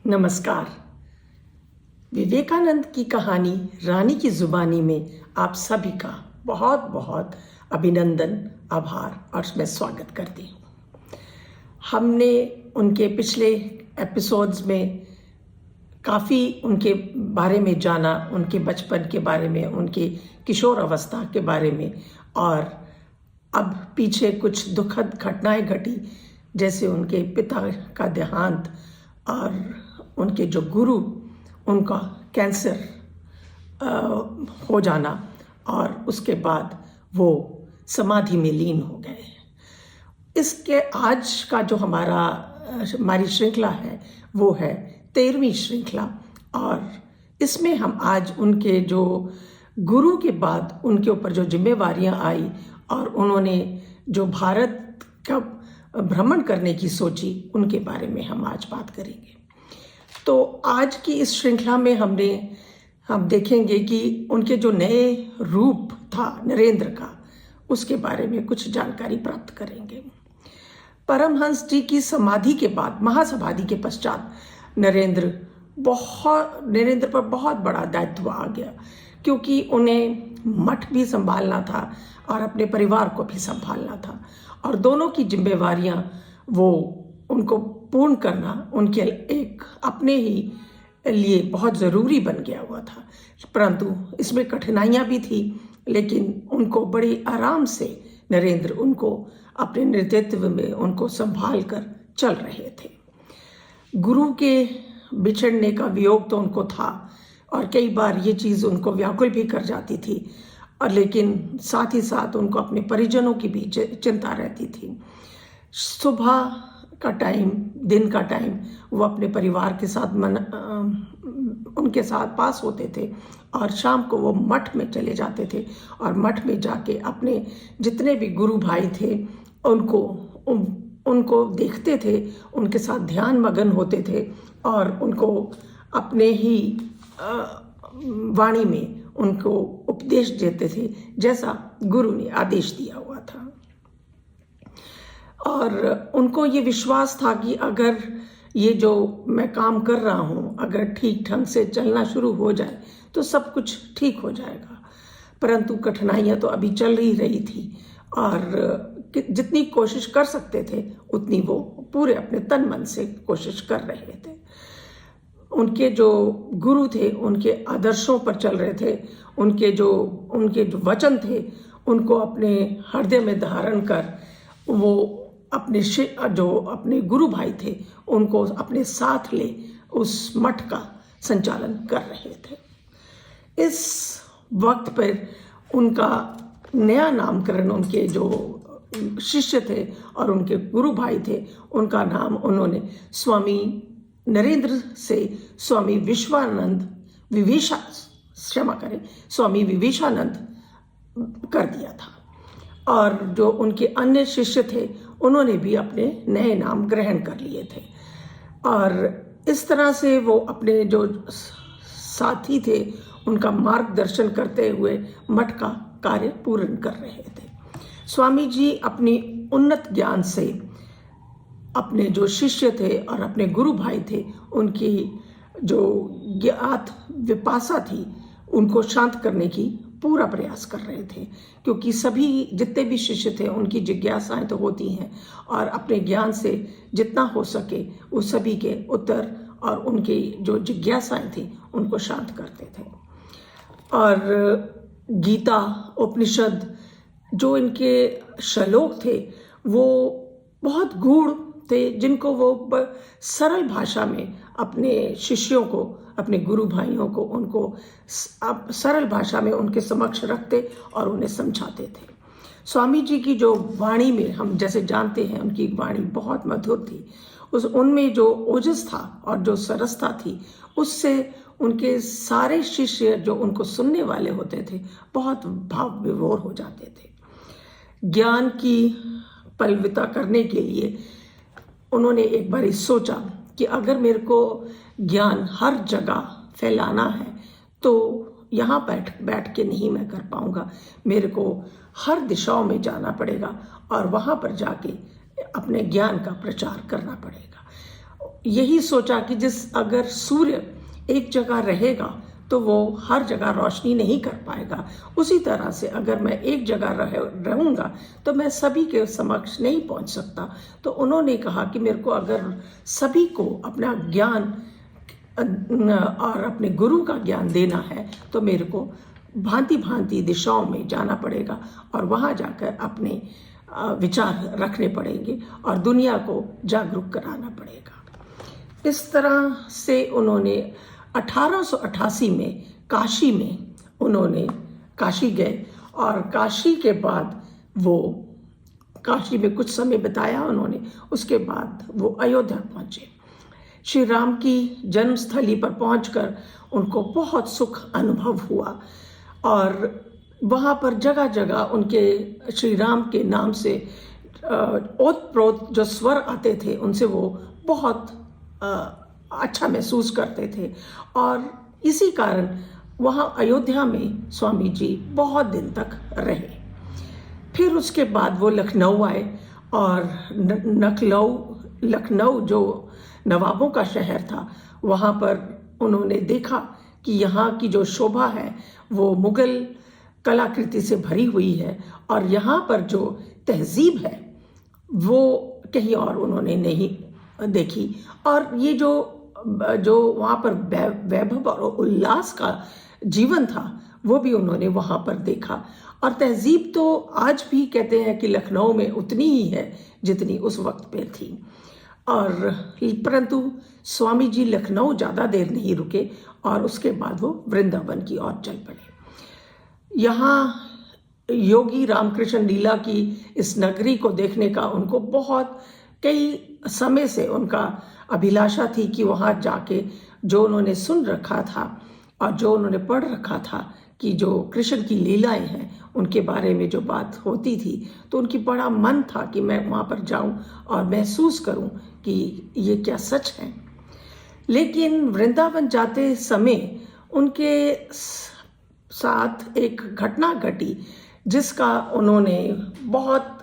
नमस्कार। विवेकानंद की कहानी रानी की जुबानी में आप सभी का बहुत बहुत अभिनंदन, आभार और मैं स्वागत करती हूँ। हमने उनके पिछले एपिसोड्स में काफ़ी उनके बारे में जाना, उनके बचपन के बारे में, उनके किशोर अवस्था के बारे में, और अब पीछे कुछ दुखद घटनाएं घटी, जैसे उनके पिता का देहांत और उनके जो गुरु, उनका कैंसर हो जाना, और उसके बाद वो समाधि में लीन हो गए। इसके आज का जो हमारी श्रृंखला है वो है 13वीं श्रृंखला, और इसमें हम आज उनके जो गुरु के बाद उनके ऊपर जो जिम्मेवारियां आई और उन्होंने जो भारत का भ्रमण करने की सोची, उनके बारे में हम आज बात करेंगे। तो आज की इस श्रृंखला में हम देखेंगे कि उनके जो नए रूप था नरेंद्र का, उसके बारे में कुछ जानकारी प्राप्त करेंगे। परमहंस जी की समाधि के बाद, महासमाधि के पश्चात, नरेंद्र पर बहुत बड़ा दायित्व आ गया, क्योंकि उन्हें मठ भी संभालना था और अपने परिवार को भी संभालना था, और दोनों की जिम्मेवारियां उनको पूर्ण करना उनके एक अपने ही लिए बहुत ज़रूरी बन गया हुआ था। परंतु इसमें कठिनाइयां भी थी, लेकिन उनको बड़ी आराम से नरेंद्र उनको अपने नेतृत्व में उनको संभाल कर चल रहे थे। गुरु के बिछड़ने का वियोग तो उनको था, और कई बार ये चीज़ उनको व्याकुल भी कर जाती थी, और लेकिन साथ ही साथ उनको अपने परिजनों की भी चिंता रहती थी। सुबह का टाइम, दिन का टाइम, वो अपने परिवार के साथ उनके साथ पास होते थे, और शाम को वो मठ में चले जाते थे, और मठ में जाके अपने जितने भी गुरु भाई थे उनको देखते थे, उनके साथ ध्यान मगन होते थे, और उनको अपने ही वाणी में उनको उपदेश देते थे, जैसा गुरु ने आदेश दिया हुआ था। और उनको ये विश्वास था कि अगर ये जो मैं काम कर रहा हूँ, अगर ठीक ढंग से चलना शुरू हो जाए तो सब कुछ ठीक हो जाएगा। परंतु कठिनाइयाँ तो अभी चल ही रही थी, और जितनी कोशिश कर सकते थे उतनी वो पूरे अपने तन मन से कोशिश कर रहे थे। उनके जो गुरु थे उनके आदर्शों पर चल रहे थे, उनके जो वचन थे उनको अपने हृदय में धारण कर वो अपने गुरु भाई थे उनको अपने साथ ले उस मठ का संचालन कर रहे थे। इस वक्त पर उनका नया नामकरण, उनके जो शिष्य थे और उनके गुरु भाई थे, उनका नाम उन्होंने स्वामी नरेंद्र से स्वामी विवेशानंद कर दिया था। और जो उनके अन्य शिष्य थे उन्होंने भी अपने नए नाम ग्रहण कर लिए थे, और इस तरह से वो अपने जो साथी थे उनका मार्गदर्शन करते हुए मठ का कार्य पूर्ण कर रहे थे। स्वामी जी अपनी उन्नत ज्ञान से अपने जो शिष्य थे और अपने गुरु भाई थे उनकी जो ज्ञात विपाशा थी उनको शांत करने की पूरा प्रयास कर रहे थे, क्योंकि सभी जितने भी शिष्य थे उनकी जिज्ञासाएं तो होती हैं, और अपने ज्ञान से जितना हो सके उस सभी के उत्तर और उनकी जो जिज्ञासाएं थी उनको शांत करते थे। और गीता उपनिषद जो इनके श्लोक थे वो बहुत गूढ़ थे, जिनको वो सरल भाषा में अपने शिष्यों को, अपने गुरु भाइयों को उनको सरल भाषा में उनके समक्ष रखते और उन्हें समझाते थे। स्वामी जी की जो वाणी में, हम जैसे जानते हैं उनकी वाणी बहुत मधुर थी, उनमें जो ओजस था और जो सरसता थी, उससे उनके सारे शिष्य जो उनको सुनने वाले होते थे बहुत भाव विभोर हो जाते थे। ज्ञान की पलविता करने के लिए उन्होंने एक बार सोचा कि अगर मेरे को ज्ञान हर जगह फैलाना है तो यहाँ बैठ के नहीं मैं कर पाऊँगा, मेरे को हर दिशाओं में जाना पड़ेगा और वहाँ पर जाके अपने ज्ञान का प्रचार करना पड़ेगा। यही सोचा कि अगर सूर्य एक जगह रहेगा तो वो हर जगह रोशनी नहीं कर पाएगा, उसी तरह से अगर मैं एक जगह रहूँगा तो मैं सभी के समक्ष नहीं पहुँच सकता। तो उन्होंने कहा कि मेरे को अगर सभी को अपना ज्ञान और अपने गुरु का ज्ञान देना है तो मेरे को भांति भांति दिशाओं में जाना पड़ेगा और वहाँ जाकर अपने विचार रखने पड़ेंगे और दुनिया को जागरूक कराना पड़ेगा। इस तरह से उन्होंने 1888 में काशी में उन्होंने काशी गए और काशी के बाद वो काशी में कुछ समय बिताया उन्होंने। उसके बाद वो अयोध्या पहुँचे। श्री राम की जन्मस्थली पर पहुंचकर उनको बहुत सुख अनुभव हुआ और वहाँ पर जगह जगह उनके श्री राम के नाम से ओतप्रोत जो स्वर आते थे उनसे वो बहुत अच्छा महसूस करते थे और इसी कारण वहाँ अयोध्या में स्वामी जी बहुत दिन तक रहे। फिर उसके बाद वो लखनऊ आए और लखनऊ जो नवाबों का शहर था, वहाँ पर उन्होंने देखा कि यहाँ की जो शोभा है वो मुग़ल कलाकृति से भरी हुई है और यहाँ पर जो तहजीब है वो कहीं और उन्होंने नहीं देखी। और ये जो वहाँ पर वैभव और उल्लास का जीवन था वो भी उन्होंने वहाँ पर देखा। और तहजीब तो आज भी कहते हैं कि लखनऊ में उतनी ही है जितनी उस वक्त पे थी। और परंतु स्वामी जी लखनऊ ज़्यादा देर नहीं रुके और उसके बाद वो वृंदावन की ओर चल पड़े। यहाँ योगी रामकृष्ण लीला की इस नगरी को देखने का उनको बहुत कई समय से उनका अभिलाषा थी कि वहाँ जाके जो उन्होंने सुन रखा था और जो उन्होंने पढ़ रखा था कि जो कृष्ण की लीलाएं हैं उनके बारे में जो बात होती थी, तो उनकी बड़ा मन था कि मैं वहाँ पर जाऊँ और महसूस करूँ कि ये क्या सच है। लेकिन वृंदावन जाते समय उनके साथ एक घटना घटी जिसका उन्होंने बहुत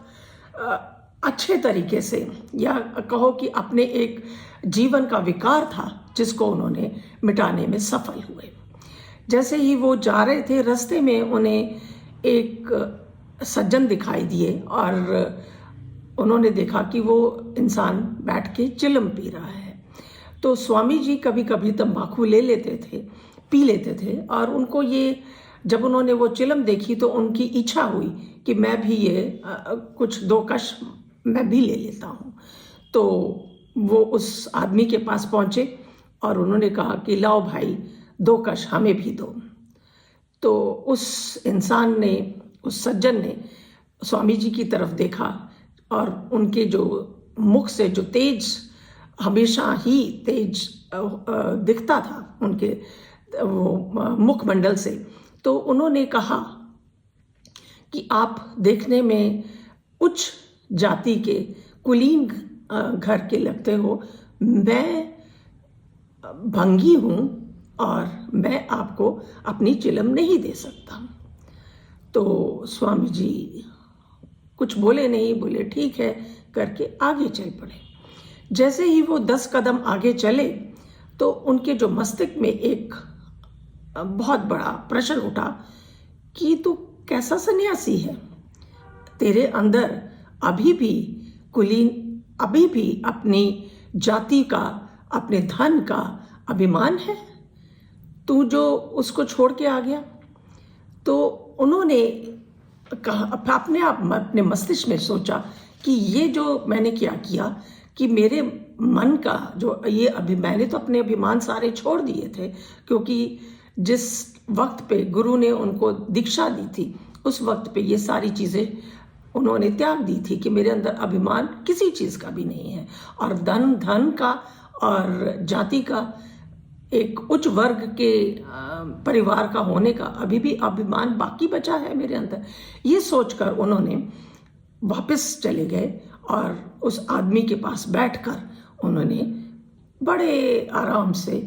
अच्छे तरीके से, या कहो कि अपने एक जीवन का विकार था जिसको उन्होंने मिटाने में सफल हुए। जैसे ही वो जा रहे थे रास्ते में उन्हें एक सज्जन दिखाई दिए और उन्होंने देखा कि वो इंसान बैठ के चिलम पी रहा है। तो स्वामी जी कभी कभी तंबाकू पी लेते थे और उनको ये, जब उन्होंने वो चिलम देखी तो उनकी इच्छा हुई कि मैं भी ये कुछ दो कश मैं भी ले लेता हूँ। तो वो उस आदमी के पास पहुँचे और उन्होंने कहा कि लाओ भाई, दो कश हमें भी दो। तो उस इंसान ने, उस सज्जन ने स्वामी जी की तरफ देखा और उनके जो मुख से जो तेज, हमेशा ही तेज दिखता था उनके वो मुखमंडल से, तो उन्होंने कहा कि आप देखने में उच्च जाति के कुलीन घर के लगते हो, मैं भंगी हूँ और मैं आपको अपनी चिलम नहीं दे सकता। तो स्वामी जी कुछ बोले नहीं, बोले ठीक है करके आगे चल पड़े। जैसे ही वो 10 कदम आगे चले तो उनके जो मस्तिष्क में एक बहुत बड़ा प्रश्न उठा कि तू कैसा सन्यासी है, तेरे अंदर अभी भी कुलीन, अभी भी अपनी जाति का, अपने धन का अभिमान है, तू जो उसको छोड़ के आ गया। तो उन्होंने कहा, अपने मस्तिष्क में सोचा कि ये जो मैंने क्या किया कि मेरे मन का जो ये मैंने तो अपने अभिमान सारे छोड़ दिए थे, क्योंकि जिस वक्त पे गुरु ने उनको दीक्षा दी थी उस वक्त पे ये सारी चीज़ें उन्होंने त्याग दी थी कि मेरे अंदर अभिमान किसी चीज़ का भी नहीं है, और धन का और जाति का, एक उच्च वर्ग के परिवार का होने का अभी भी अभिमान बाकी बचा है मेरे अंदर। ये सोचकर उन्होंने वापस चले गए और उस आदमी के पास बैठकर उन्होंने बड़े आराम से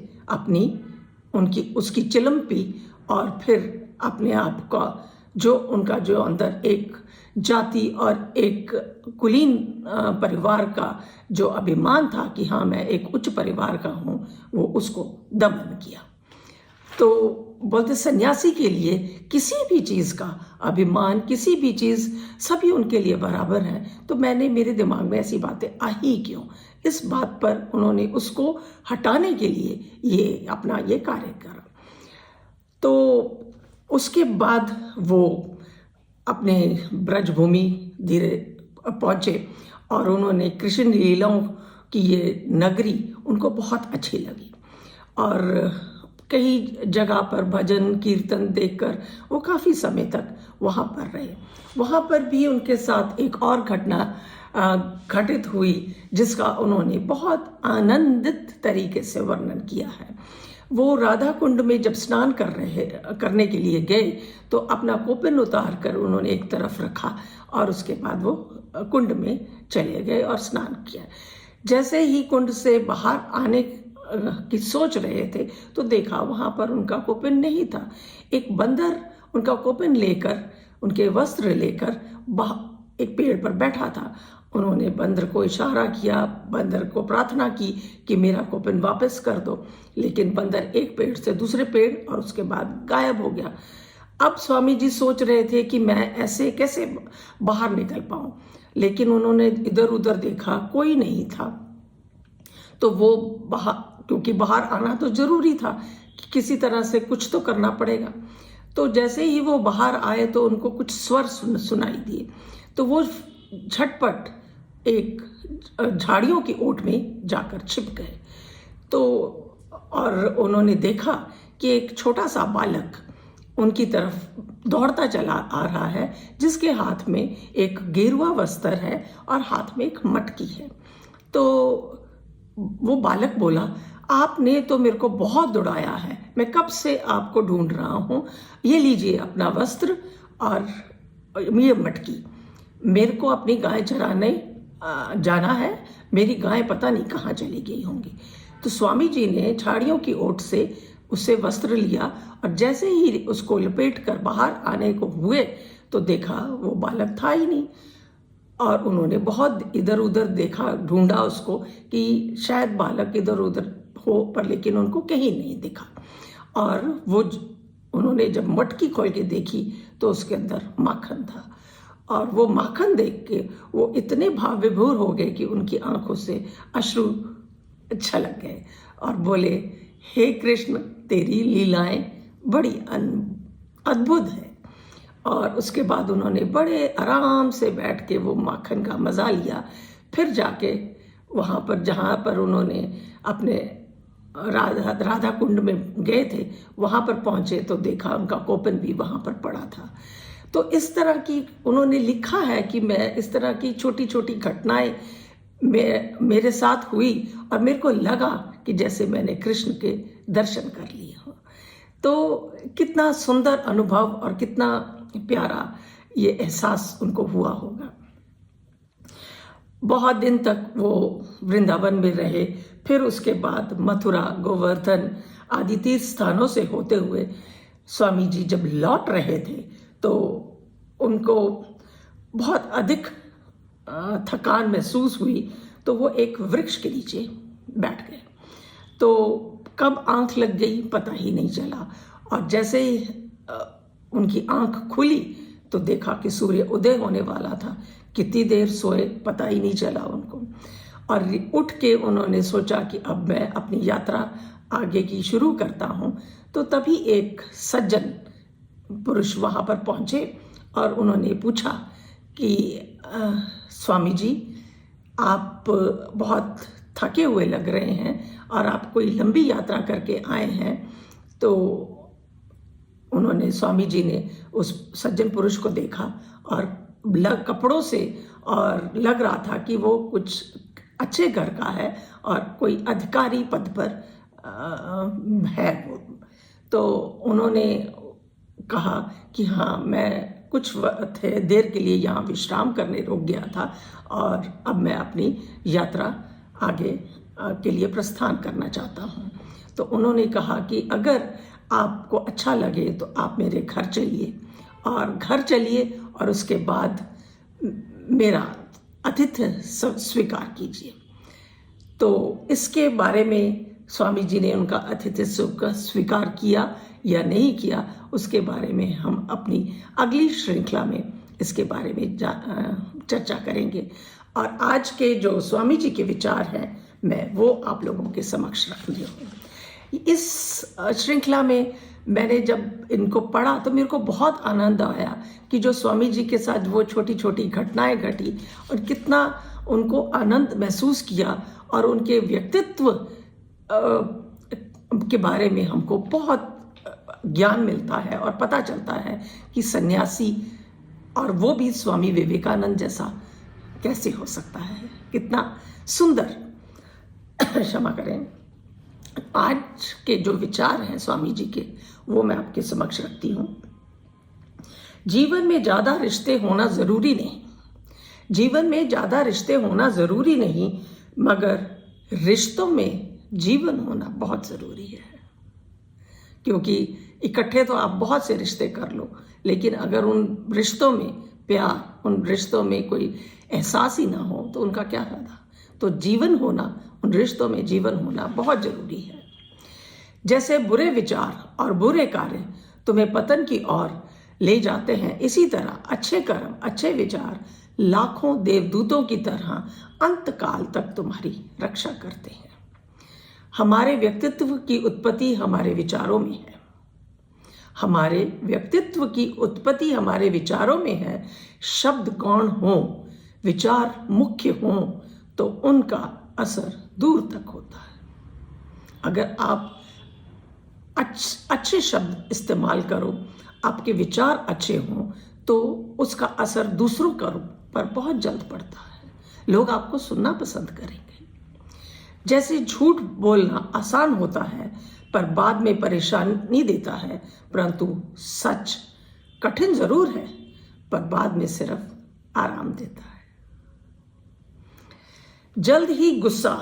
उसकी चिलम पी और फिर अपने आप का जो उनका जो अंदर एक जाति और एक कुलीन परिवार का जो अभिमान था कि हाँ मैं एक उच्च परिवार का हूँ, वो उसको दमन किया। तो बोलते सन्यासी के लिए किसी भी चीज़ का अभिमान, किसी भी चीज़, सभी उनके लिए बराबर हैं। तो मेरे दिमाग में ऐसी बातें आ ही क्यों, इस बात पर उन्होंने उसको हटाने के लिए ये अपना ये कार्य करा। तो उसके बाद वो अपने ब्रजभूमि धीरे पहुँचे और उन्होंने कृष्ण लीलाओं की ये नगरी उनको बहुत अच्छी लगी और कई जगह पर भजन कीर्तन देखकर वो काफ़ी समय तक वहाँ पर रहे। वहाँ पर भी उनके साथ एक और घटना घटित हुई जिसका उन्होंने बहुत आनंदित तरीके से वर्णन किया है। वो राधा कुंड में जब स्नान करने के लिए गए तो अपना कोपिन उतार कर उन्होंने एक तरफ रखा और उसके बाद वो कुंड में चले गए और स्नान किया। जैसे ही कुंड से बाहर आने की सोच रहे थे तो देखा वहाँ पर उनका कोपिन नहीं था। एक बंदर उनका कोपिन लेकर, उनके वस्त्र लेकर एक पेड़ पर बैठा था। उन्होंने बंदर को इशारा किया, बंदर को प्रार्थना की कि मेरा कोपिन वापस कर दो, लेकिन बंदर एक पेड़ से दूसरे पेड़ और उसके बाद गायब हो गया। अब स्वामी जी सोच रहे थे कि मैं ऐसे कैसे बाहर निकल पाऊं, लेकिन उन्होंने इधर उधर देखा, कोई नहीं था। तो वो क्योंकि बाहर आना तो जरूरी था, कि किसी तरह से कुछ तो करना पड़ेगा। तो जैसे ही वो बाहर आए तो उनको कुछ स्वर सुनाई दिए। तो वो झटपट एक झाड़ियों की ओट में जाकर छिप गए। तो और उन्होंने देखा कि एक छोटा सा बालक उनकी तरफ दौड़ता चला आ रहा है, जिसके हाथ में एक गेरुआ वस्त्र है और हाथ में एक मटकी है। तो वो बालक बोला, आपने तो मेरे को बहुत दौड़ाया है, मैं कब से आपको ढूंढ रहा हूँ, ये लीजिए अपना वस्त्र और ये मटकी। मेरे को अपनी गाय चराने जाना है, मेरी गाय पता नहीं कहाँ चली गई होंगी। तो स्वामी जी ने झाड़ियों की ओट से उससे वस्त्र लिया और जैसे ही उसको लपेट कर बाहर आने को हुए तो देखा वो बालक था ही नहीं। और उन्होंने बहुत इधर उधर देखा, ढूंढा उसको कि शायद बालक इधर उधर हो, पर लेकिन उनको कहीं नहीं दिखा। और वो उन्होंने जब मटकी खोल के देखी तो उसके अंदर माखन था और वो माखन देख के वो इतने भाव विभोर हो गए कि उनकी आंखों से अश्रु छलक गए और बोले, हे कृष्ण, तेरी लीलाएं बड़ी अद्भुत है। और उसके बाद उन्होंने बड़े आराम से बैठ के वो माखन का मज़ा लिया। फिर जाके वहाँ पर जहाँ पर उन्होंने अपने राधा कुंड में गए थे वहाँ पर पहुँचे तो देखा उनका कोपिन भी वहाँ पर पड़ा था। तो इस तरह की उन्होंने लिखा है कि मैं इस तरह की छोटी छोटी घटनाएं मेरे साथ हुई और मेरे को लगा कि जैसे मैंने कृष्ण के दर्शन कर लिए हों। तो कितना सुंदर अनुभव और कितना प्यारा ये एहसास उनको हुआ होगा। बहुत दिन तक वो वृंदावन में रहे। फिर उसके बाद मथुरा, गोवर्धन आदि तीर्थ स्थानों से होते हुए स्वामी जी जब लौट रहे थे तो उनको बहुत अधिक थकान महसूस हुई। तो वो एक वृक्ष के नीचे बैठ गए। तो कब आंख लग गई पता ही नहीं चला और जैसे ही उनकी आंख खुली तो देखा कि सूर्य उदय होने वाला था। कितनी देर सोए पता ही नहीं चला उनको। और उठ के उन्होंने सोचा कि अब मैं अपनी यात्रा आगे की शुरू करता हूँ। तो तभी एक सज्जन पुरुष वहाँ पर पहुँचे और उन्होंने पूछा कि स्वामी जी, आप बहुत थके हुए लग रहे हैं और आप कोई लंबी यात्रा करके आए हैं। तो उन्होंने, स्वामी जी ने उस सज्जन पुरुष को देखा और कपड़ों से और लग रहा था कि वो कुछ अच्छे घर का है और कोई अधिकारी पद पर है वो। तो उन्होंने कहा कि हाँ, मैं कुछ देर के लिए यहाँ विश्राम करने रुक गया था और अब मैं अपनी यात्रा आगे के लिए प्रस्थान करना चाहता हूँ। तो उन्होंने कहा कि अगर आपको अच्छा लगे तो आप मेरे घर चलिए और घर चलिए और उसके बाद मेरा आतिथ्य स्वीकार कीजिए। तो इसके बारे में स्वामी जी ने उनका आतिथ्य स्वीकार किया या नहीं किया, उसके बारे में हम अपनी अगली श्रृंखला में इसके बारे में चर्चा करेंगे। और आज के जो स्वामी जी के विचार हैं मैं वो आप लोगों के समक्ष रख रही हूँ। इस श्रृंखला में मैंने जब इनको पढ़ा तो मेरे को बहुत आनंद आया कि जो स्वामी जी के साथ वो छोटी छोटी घटनाएं घटी और कितना उनको आनंद महसूस किया, और उनके व्यक्तित्व के बारे में हमको बहुत ज्ञान मिलता है और पता चलता है कि सन्यासी और वो भी स्वामी विवेकानंद जैसा कैसे हो सकता है। कितना सुंदर क्षमा करें। आज के जो विचार हैं स्वामी जी के वो मैं आपके समक्ष रखती हूँ। जीवन में ज़्यादा रिश्ते होना ज़रूरी नहीं, जीवन में ज़्यादा रिश्ते होना ज़रूरी नहीं, मगर रिश्तों में जीवन होना बहुत ज़रूरी है। क्योंकि इकट्ठे तो आप बहुत से रिश्ते कर लो, लेकिन अगर उन रिश्तों में प्यार, उन रिश्तों में कोई एहसास ही ना हो तो उनका क्या फ़ायदा। तो जीवन होना, उन रिश्तों में जीवन होना बहुत ज़रूरी है। जैसे बुरे विचार और बुरे कार्य तुम्हें पतन की ओर ले जाते हैं, इसी तरह अच्छे कर्म, अच्छे विचार लाखों देवदूतों की तरह अंतकाल तक तुम्हारी रक्षा करते हैं। हमारे व्यक्तित्व की उत्पत्ति हमारे विचारों में है। हमारे व्यक्तित्व की उत्पत्ति हमारे विचारों में है। शब्द गौण हो, विचार मुख्य हो तो उनका असर दूर तक होता है। अगर आप अच्छे शब्द इस्तेमाल करो, आपके विचार अच्छे हों तो उसका असर दूसरों पर बहुत जल्द पड़ता है। लोग आपको सुनना पसंद करेंगे। जैसे झूठ बोलना आसान होता है पर बाद में परेशानी देता है, परंतु सच कठिन जरूर है पर बाद में सिर्फ आराम देता है। जल्द ही गुस्सा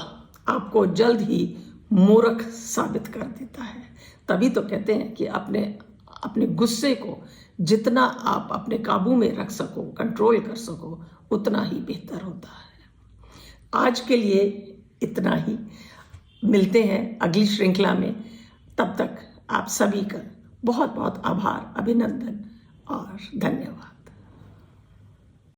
आपको जल्द ही मूर्ख साबित कर देता है। तभी तो कहते हैं कि अपने गुस्से को जितना आप अपने काबू में रख सको, कंट्रोल कर सको, उतना ही बेहतर होता है। आज के लिए इतना ही। मिलते हैं अगली श्रृंखला में। तब तक आप सभी का बहुत बहुत आभार, अभिनंदन और धन्यवाद।